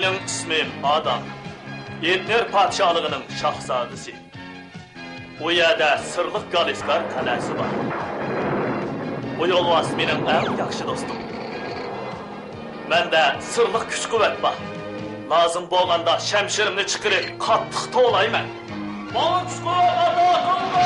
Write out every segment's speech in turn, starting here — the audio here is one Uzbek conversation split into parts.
Mening ismim Adam. Etner padşahlığının şahzadesi. O yerda sırlıq Galiskar qalasi var. O yolvas mening eng yaxshi do'stim. Menda sırlıq kuch-quvvat bor. Lazım bo'lganda shamshirimni chiqirib, qattiq to'layman. Bana kuch-quvvat ato qilma!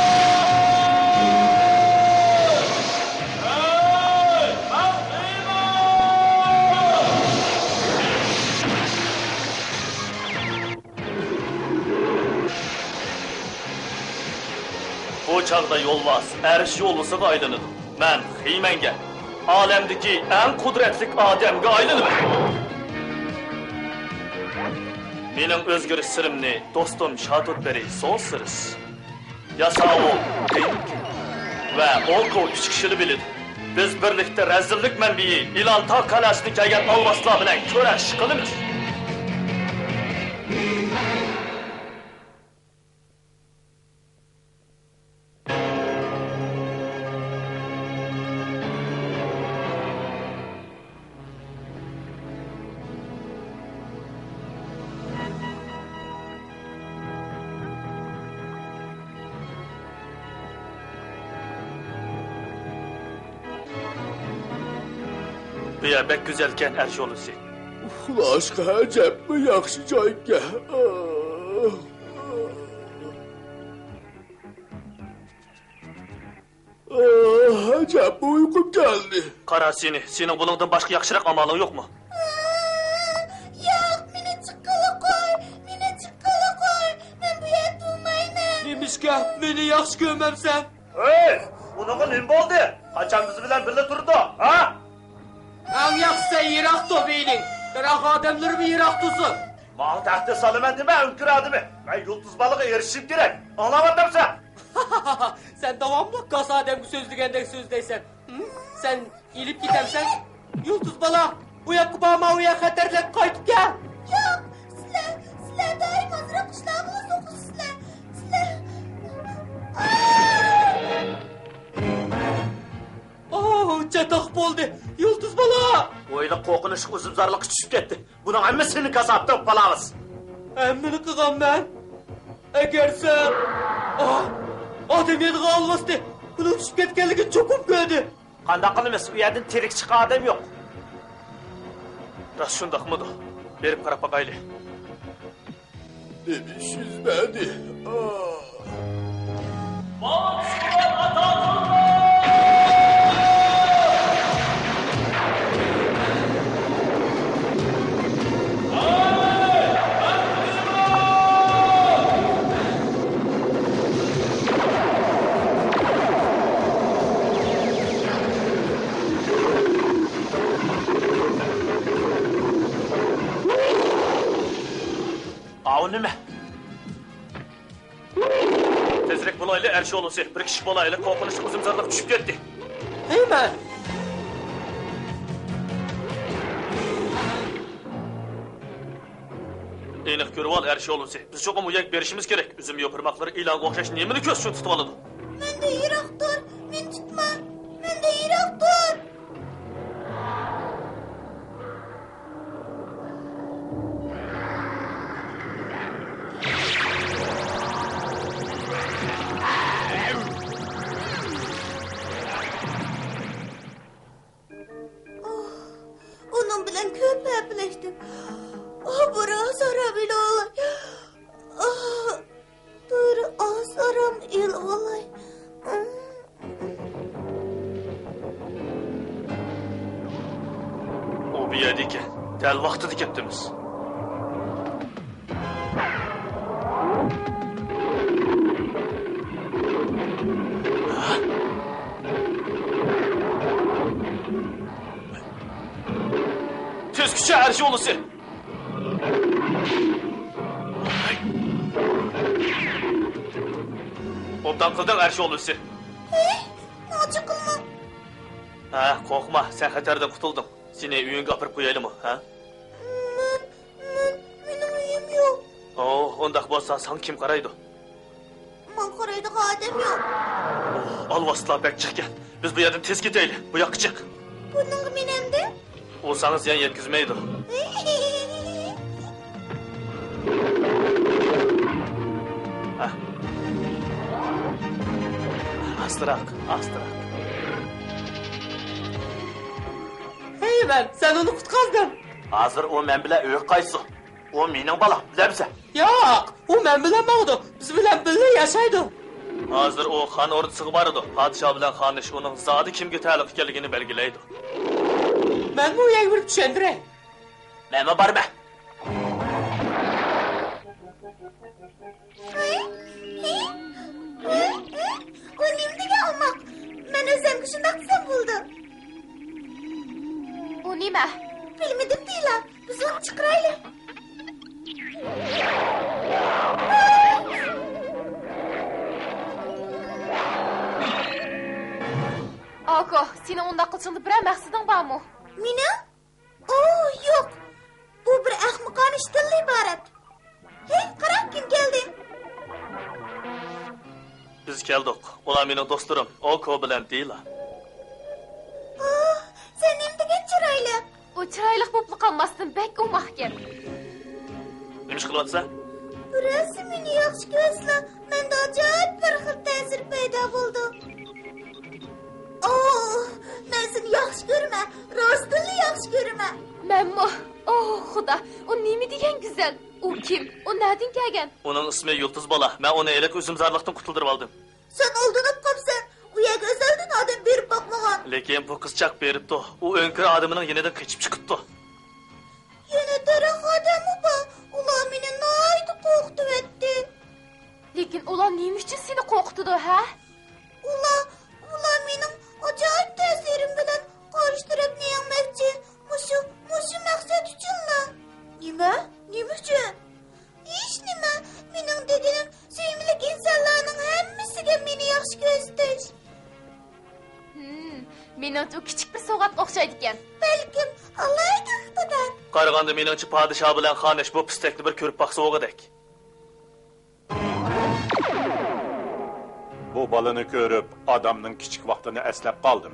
Bu çağda yolvas, eriş yollusuga aylanıdım. Ben Hiymanga, alemdeki en kudretlik adamga aylanıman. Mening o'zgarish sirimni do'stim Shadutberi so'z sirish. Yasao Denki va Olko 3 kishini biladi. Biz birlikda razillik manbai Ilanta qalasini kelgan olvaslar bilan kurash qilamiz. Bu yer bek güzelken her şey olursa. Uxlashqa ajabmi yaxshi joyga. Ajab uyqum keldi. Qara seni, sening buningdan boshqa yaxshiroq amalin yo'qmi? Yo'q, meni chiqqala qo'y, meni chiqqala qo'y. Men bu yerda turmayman. Nemishga meni yaxshi ko'rmamsan? Hey, buningga nima bo'ldi? Qachon biz bilan birga turdi, ha? Ang yaxshisi yiroq to'beyning. Biroq odamlarni yiroq tursin. Mal taxta salaman dema, o'nkiradimi? Men yulduz balığı erishim kerak. Anlamadimsan? Sen davamlı kas adamga so'zlagandek so'zlaysan. Sen ilib ketamsan? Yulduz bala, bu yoqqa borma, u yoqqa xatarlab qaytib kel. Yo'q, sizlar doim ozroq ishlar bilan o'qisizlar. Sizlar Çataq bo'ldi. Yulduz bala. O'yla qo'rqinish uzumzorlik tushib ketdi. Buning hammasini kasabdan qilamiz. Hammani qilganman. Agar sen odam yediga olmasdi, buni tushib ketganligi cho'qib ko'rdi. Qanday qilamiz? U yerdan tirik chiqqan odam yo'q. Rost shundaqmidi? Berib qarab boqayli. Nemish yüzmedi. Nima? Tezroq bo'layli, her şey olursa bir kishi bo'layli, qo'rqinish uzumzorlik tushib ketdi. Heyman. Aniq ko'rib ol, her şey olursa. Biz cho'qim uyak berishimiz kerak. Uzum yo'pirmoqlari ilonga o'xshash nemini ko'z uchun tutib oladi? menda yiroq tur, men tutma. Menda yiroq tur. Onun bilan ko'p gaplashdim. Biroz orom ila olay. Bir oz orom ila olay. O bir yerda ekan. Dal vaqtida ketdimiz. Tezkicha her şey olursa. Obdan qilding her şey olursa. Nochi qilma. Ha, qo'rqma, sen xatardan qutulding. Seni uyingga olib qo'yaylikmi, ha? Mening uyim yo'q. Undaq bo'lsa, sen kim qaraydi? Men qaraydigan odam yo'q. Alvaslar bek chiqqan. Biz bu yerdan tez ketaylik. Bu yoqqa chiq. Buning men endi? Olsanız yan yetkizmeydi. Ha. Astırak. Hey ben, sen onu kutkazdın. Hazır o men bilen öğü kaysı. O mening balam, bilebse. Yok, o men bilen mağdu. Biz bilen birlikte yaşaydı. Hazır o xan ordusuga barıdı. Padişah bilen xanish onun zadi kimge taalluq ekanligini belgilaydi. Ben bu yer bir düşendirey. Nima barma? O nimdigi olmoq? Men o'zimga shundoq desam bo'ldi. U nima? Bilmadim deylar. Biz uni chiqiraylik. Oko, seni unda qilishingda biror maqsading bormi? Meni? Oo, yo'q. Bu bir ahmoqona ishdan iborat. Hey, qara kim keldi? Biz keldik. Ular mening do'stlarim, Oko bilan deyla. Oh, sen nimdigi chiroyli. U chiroyli bo'lib qolmasdan bek u mahkam. Nima ish qilyapsan? Burası meni yaxshi ko'rsla. Menda ajoyib bir xil ta'sir paydo bo'ldi. Oh, men seni yaxshi ko'raman. Rostini yaxshi ko'raman. Menmi? Oh, xudo, u nima degan go'zal? U kim? U nereden kelgan? Onun ismi Yıldız Bala. Ben onu elek üzümzarlıktan kurtuldurup aldım. Sen aldanıp kapsan. Uya özelden adam berip bakmagan. Lekin bu kızcak beripti. O önkür adamının yeniden kaçıp çıkıptı. Yine taraf adamı bu. Ulan beni naydı korktu etti. Lekin ular nima uchun seni qo'rqitdi, ha? Ulan benim acayip tesirim bilen karıştırıp ne yapmakçı. Muşu maksat için la. Nime için? Hiç nime. Benim dediğim sevimlik insanların hemmisiga meni yaxshi ko'zdir. Menimcha u kichik bir sovg'atga o'xshaydi ekan. Balkim Allohga iqtidor. Qaraganda meningcha padişah bilan xanish bu pistekni bir ko'rib baqsa o'g'idek. Bu balını görüp adamның kiçik vaqtini eslep kaldım.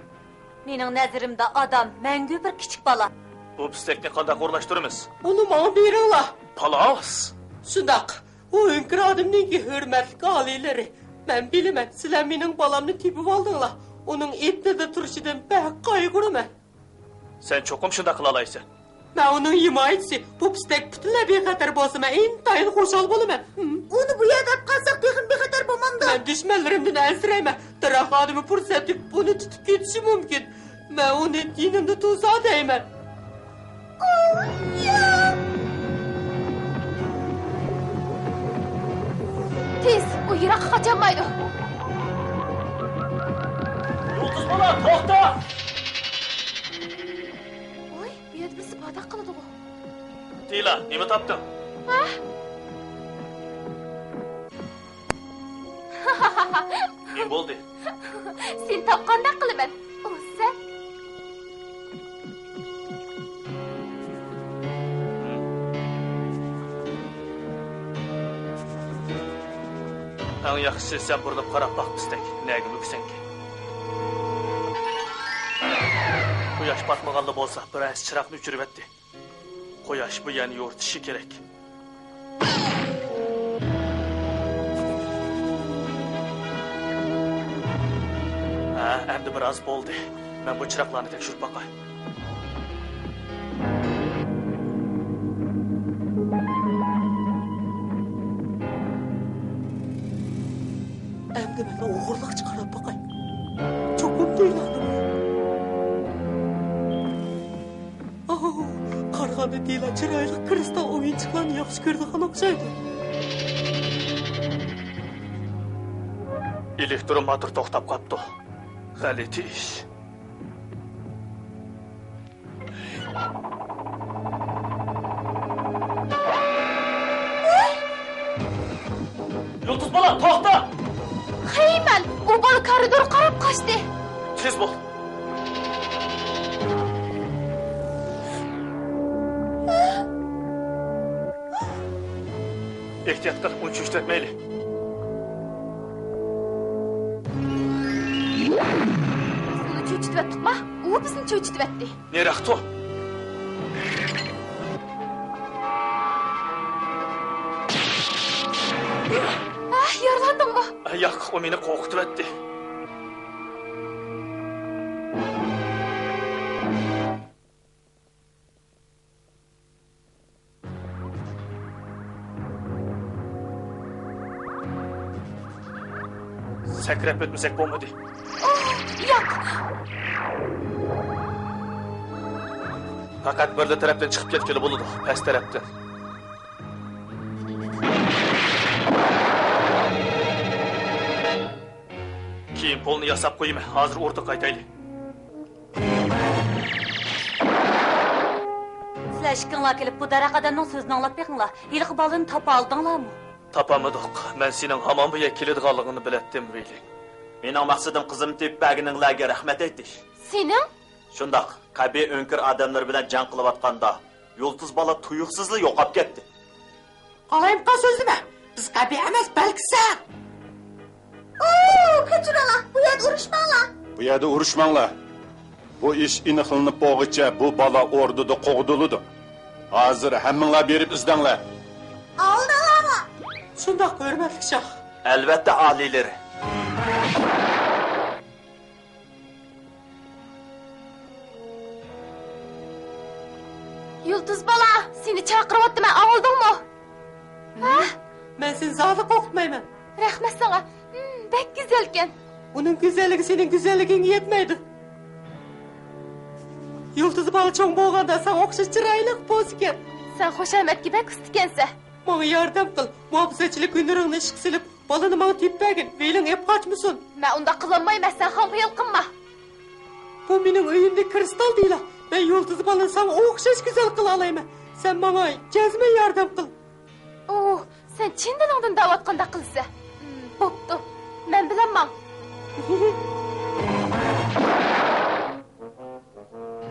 Mening nazarimda adam mangu bir kichik bola. Bu pistekni qanday o'rnashtiramiz? Onu bana beringlar. Palas. Shundoq. O önkür adamninki hurmatli aliylari. Men bilaman, sizlar mening balamni tepib oldinglar. Onun etnida turishidan bak qayg'uraman. Sen cho'qim shunday qila olaysan. Men uning himoyachisi, bu pistek butunlay bexatar bo'lsa, men intayin xushal bo'laman. Onu bu yerda qolsak bexatar bo'lmamda. Men dushmanlarimdan ansirayman. Taraf odami fursat deb buni tutib ketishi mumkin. Men uni dinimda to'sa deyman. Tez, u yiroqqa qocholmaydi. Yıldız Bala, to'xta! Oy, bu yerda bir sipodak qiladi u. Deyla, nima topding? Ha? Ne bo'ldi? Sen topqandek qilaman. O'zsan. Eng yaxshisi sen burilib qarab baq pistek. Nega muksanki? Quyosh batmaganda bo'lsa, biroz chiroqni o'chirib etdi. Quyosh bu yerni yo'rtishi kerak. Ha, endi biroz bo'ldi. Men bu chiroqlarni tekshirib baqay. Endi men o'g'irlik chiqarib baqay. Cho'qim deyiladi. Qarg'ani deyla chiroyli kristal o'yinchiqlarni yaxshi ko'rdigan o'xshaydi. Elektromotor to'xtab qolibdi. G'alati ish. Yıldız Bala, to'xta! Hayman, u bola koridor qarab qochdi. Tez bo'l. Ehtiyot qil, uni cho'chlatmayli. Uni cho'chitibdi-mi? U bizni cho'chitibdi. Neraqto? Yo'q, o meni qo'rqitib etdi. Sakrab o'tmasak bo'lmadi. Yo'q. Faqat bir tarafdan chiqib ketgili bo'ladi, past tarafdan. Keyin polni yasab qo'yma. Hozir o'rta qaytaylik. Sizlar ishqinglar kelib bu daraxt odamning so'zini anglab beqinglar. Yilqi balini topa oldinglarmi? Topamadik. Men sening hamon bu yer keladiganligini bilatdim, Veli. Mening maqsadim qizim tepbagininglarga rahmat aytish. Sening? Shundoq, qabiy o'nkir odamlar bilan jang qilayotganda Yulduz bola tuyuqsizli yo'qolib ketdi. Qalayim qal so'zlama. Biz qabiy emas, balki sen. Oo, kaçıralar. Bu yer uruşmalar. Bu yerda urushmanglar. Bu ish iniqlanib bo'g'icha bu bola o'rdida qo'g'diludi. Hozir hammanglar berib izdanglar. Aldılar mı? Shundoq hurmatli shoh. Albatta oliylar. Yulduz bola, seni chaqiryaptim, oldingmi? Ha? Men seni zodi qo'rqitmayman. Rahmat sana. Bek güzelken. Uning go'zalligi sening go'zalligingga yetmaydi. Yulduz bola cho'ng bo'lganda sen o'xshash chiroyli bo'lsa, Sen xushomadga bek ustikansa. menga yordam qil. Muhofazachilik kunlaringni ishga silib, bolani menga tepbagin. Veling ep qochmasin. Men unda qilolmayman, sen ham qilma. Bu mening uyimda kristal deylar. Men Yulduz bolani sana o'xshash go'zal qila olmayman. Sen menga jazman yordam qil. Oo, sen chin dilingdan da'vat qanda qilsa. Bo'pti. Men bilaman.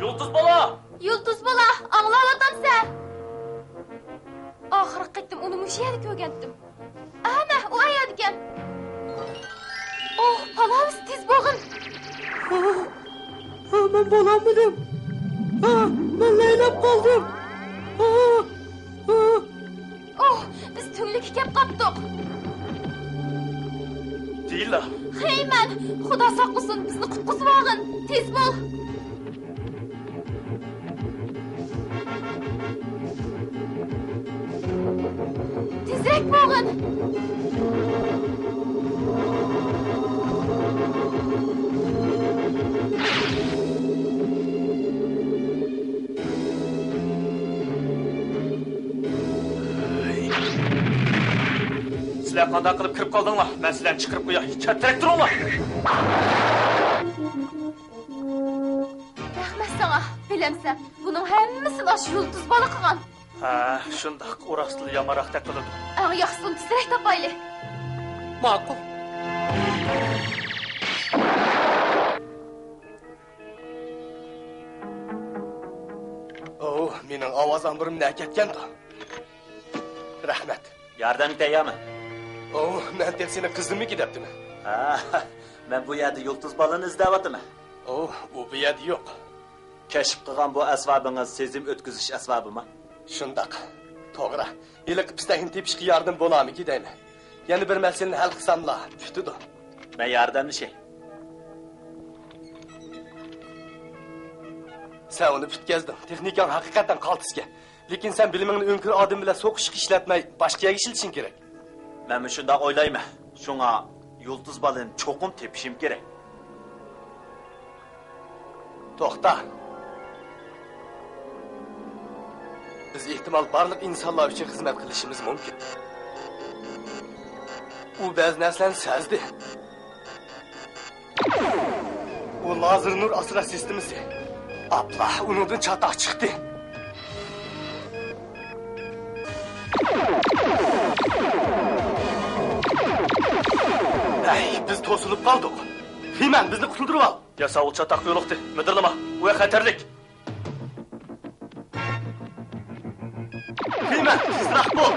Yulduz bola! Yulduz bola, anglayapsan. Oxirgi qaytim uni mush yerda ko'rgandim. Ana, u ayad ekan. Oh, palavs tez bo'g'in. Men bo'lolmadim. Men laylab qoldim. Oh, biz tunlikka kelib qoldik. Deyla. Heyman, Xudo saqlasin, bizni qutqizib olgin. Tez bo'l. Tezroq bo'g'in. Sizlar qanday qilib kirib qoldinglar? Men sizlarni chiqarib qo'yay. Chatrak turinglar. Rahmat sana. Bilemsen, bunun hammasini aş Yulduz bola qilgan. Ha, shundoq o'raqsili yamaraqda qiladi. Eng yaxshisini tezroq topaylik. Ma'qul. Oh, mening ovozim birimdan ketgan-da. Rahmat. Yordam tayyormi? Oh, men deb seni qizimniki debdimi? Ha, men bu yerda Yulduz bolani izlayapman. Oh, u bu yerda yo'q. Kashf qilgan bu asbobingiz sezim o'tkazish asbobimi? Shundoq. To'g'ri. Iliq pistagini tepishga yordam bo'lamiki deyman. Yana bir masalani hal qilsamla, tutdi. Men yordamlashay. Sen uni bitgazding. Texnikang haqiqatan qaltisga. Lekin sen bilimingni o'nkir odam bilan so'qishga ishlatmay, boshqa yerga ishlatishing kerak. Men shunday o'ylayman. Shunga Yulduz bolani cho'qim tepishim kerak. To'xta. Biz ehtimol barliq insonlar uchun xizmat qilishimiz mumkin. U ba'zi narsalarni sezdi. U lazer nur asrash sistemasi. Ablah, undan chatoq chiqdi. Ay, biz to'silib qoldik. Himan bizni qutuldirib ol. Yasovul chatoq yo'liqdi. Midirlama. U xatarlik. Himan, tezroq bo'l.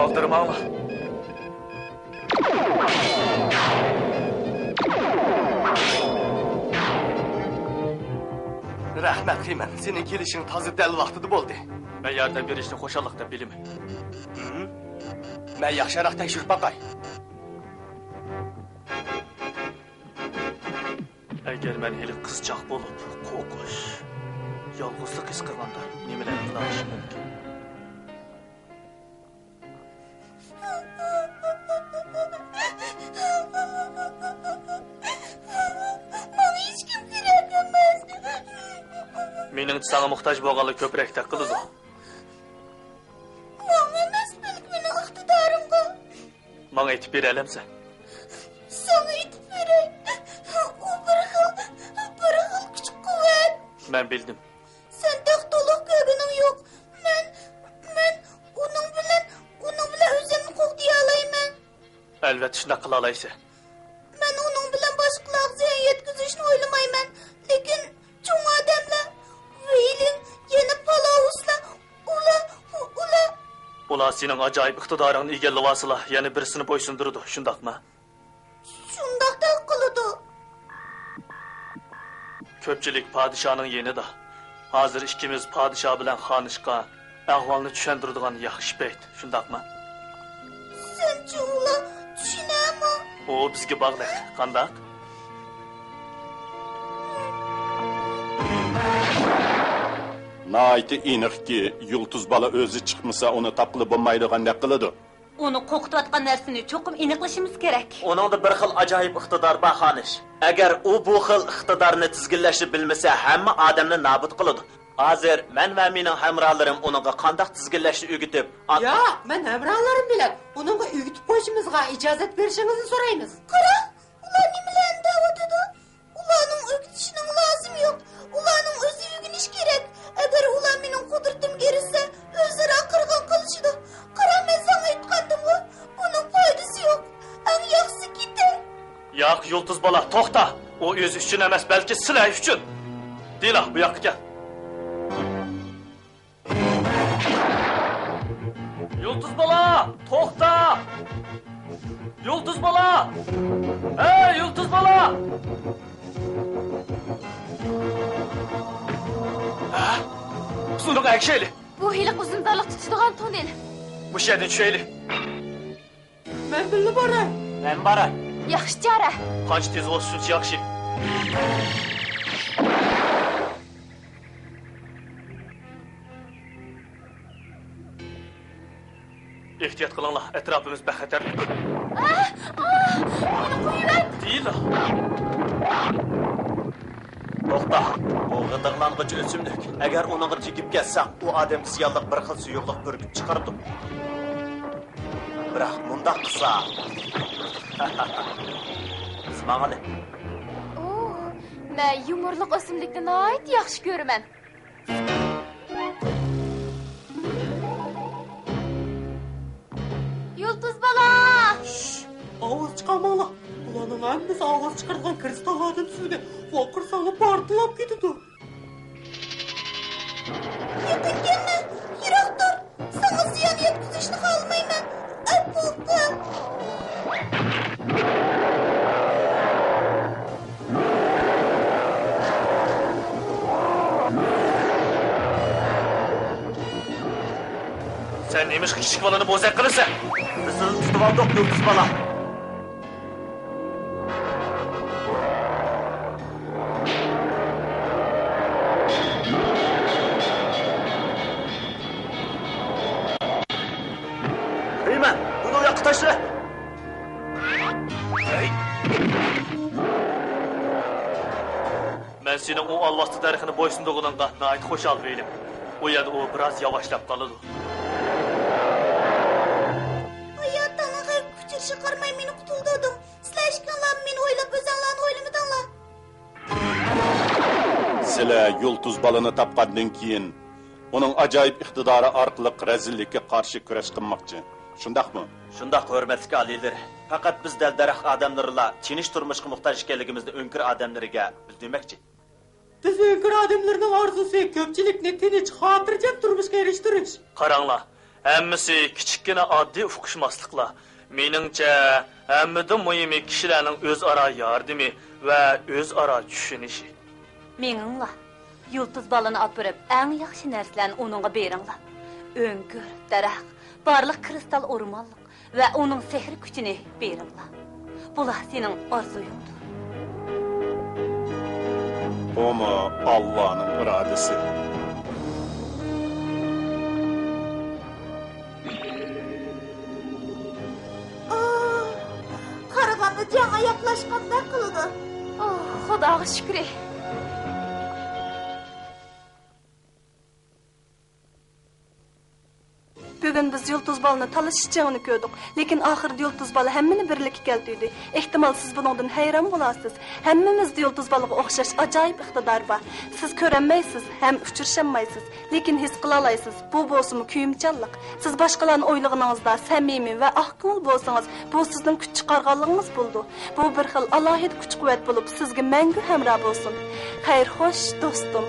Aldırmağla. Rahmat Himan, senin kelishing toza dal vaqtida bo'ldi. Ben yardım verişini xoşallıqda bilimi. Men yaxshiroq tekshirib boqay. Agar men hali qizchaq bo'lib, qo'rqish, yolg'izlik his qilganda nimalar qilishim mumkin? Mening sana muhtoj bo'lganlik ko'proq taqiladi. Bana aytib bera olamsan? Sana aytib beray. U bir xil kuch-quvvat. Men bildim. Sen to'liq ko'rganing yo'q. Men uning bilan o'zimni qo'g'diya olayman. Albatta shunday qila olaysan. Men uning bilan boshqalarga ziyon yetkazishni o'ylamayman. Lekin cho'ng odamlar, Veylin, yana Palovuslar, ular sening ajoyib iqtidoringni egallayapsizlar, yana birisini bo'ysundirdi, shundaqmi? Shundaqda qiladi. Ko'pchilik podshoning yenida. Hozir ikkimiz podsho bilan xonishqa ahvolni tushuntiradigan yaxshi payt, shundaqmi? Sen ular tushunami? O bizga bog'liq, qandaq? Naiti aniqki, yulduz bola o'zi chiqmasa, uni topqilib bo'lmaydigandek qiladi. Uni qo'rqitayotgan narsani cho'qim aniqlashimiz kerak. Uningda bir xil ajoyib iqtidor bor xonish. Agar u bu xil iqtidorni tizginlashni bilmasa, hamma odamni nobud qiladi. Hozir men va mening hamrohlarim uningga qanday tizginlashni o'rgatib, Yo'q, men hamrohlarim bilan uningga o'rgatib qo'yishimizga ijozat berishingizni so'raymiz. Qara, ular nimalarni da'vatadi? Ularning o'rgatishining lozim yo'q. Ularning o'zi o'rganish kerak. Agar ular mening qudratimga erishsa, o'zaro qirg'in qilishadi. Qara, men senga aytgandim-ku, buning foydasi yo'q. Eng yaxshisi keting. yo'q, yulduz bola, to'xta. O o'zi uchun emas, balki sizlar uchun. Dila, bu yoqqa kel. Yulduz bola, to'xta. Yulduz bola. Hey, yulduz bola. Uzunluq akşeyli. Bu hiliq uzundarliq tutadigan tonel. Bu yerdan tushayli. Men bilib boray. Men boray. Yaxshi chora. Qancha tez bo'lsa shuncha yaxshi. Ehtiyot qilinglar, atrofimiz baxatar. Uni qo'yib. Deyil. To'xta, bu g'idirlang'ich o'simlik. Agar uni chekib ketsam, u odam ziyonliq bir xil suyuqlik purkib chiqardi. Biroq mundaq qilsa, biz ma'qul. Men yumorliq o'simlikni nihoyat yaxshi ko'raman. Yulduz bola! Ovoz chiqarmanglar. Ularning hammasi ovoz chiqargan kristallardan suvga vaqir solib portlab ketadi. Yaqin kelma, yiroq tur. Sana ziyon yetkazishni xohlamayman. Apulqa. Sen neymiş kichik bolani bo'zak qilasan? Biz sizni tutib oldik, yulduz bola. Heyman, buni u yoqqa tashla. Men sening u Allohning tarixini bo'ysundirganingga nihoyat xushal bo'lim. U yerda u biroz yavaşlab qoladi. Hayotdan kuchir chiqarmay meni qutuldirdim. Sizlar ishkanlar meni o'ylab o'zinglarni o'ylamadinglar. Sizlar yulduz balani topgandan keyin uning ajoyib iqtidori orqali razillikka qarshi kurash qilmoqchi. Shundaqmi? Shundaq hurmatli alilar. Faqat biz daraxt odamlarla tinch turmushga muhtoj ekanligimizni o'nkir odamlarga bildirmoqchi. Biz o'nkir odamlarning orzusi ko'pchilikni tinch, xotirjam turmushga erishtirish. Qaranglar, hammasi kichikgina oddiy uqishmasliklar. Meningcha, hammadan muhimi kishilarning o'zaro yordami va o'zaro tushunishi. Meninglar, yulduz balani olib borib, eng yaxshi narsalarni uningga beringlar. O'nkir, daraxt, barlıq kristal ormanlıq və onun sehri gücünü verirlər. Bular senin arzuyundur. O mu Allah'ın iradesi? Qaraganı жаңа yaklaşqanda qıldı. Oh, Xudoga shukr. Bugün biz Yıldız balını talışışacağını gördük. Lekin ahırda Yıldız balı hemmini birlikte geldi. İhtimal siz bundan hayran bulasınız. Hemmimizde Yıldız balığı okşaş acayip iktidar var. Siz körenmeysiz, hem uçurşanmaysız. Lekin his kılalaysız. Bu bolsumu küyümçallık. Siz başkalarının oyluğunuzda samimi ve ahkımıl bolsanız, bu sizin küç çıkarganlığınız buldu. Bu bir xil alahid küç kuvvet bulup sizge mengü hemrah bolsun. Hayır hoş dostum.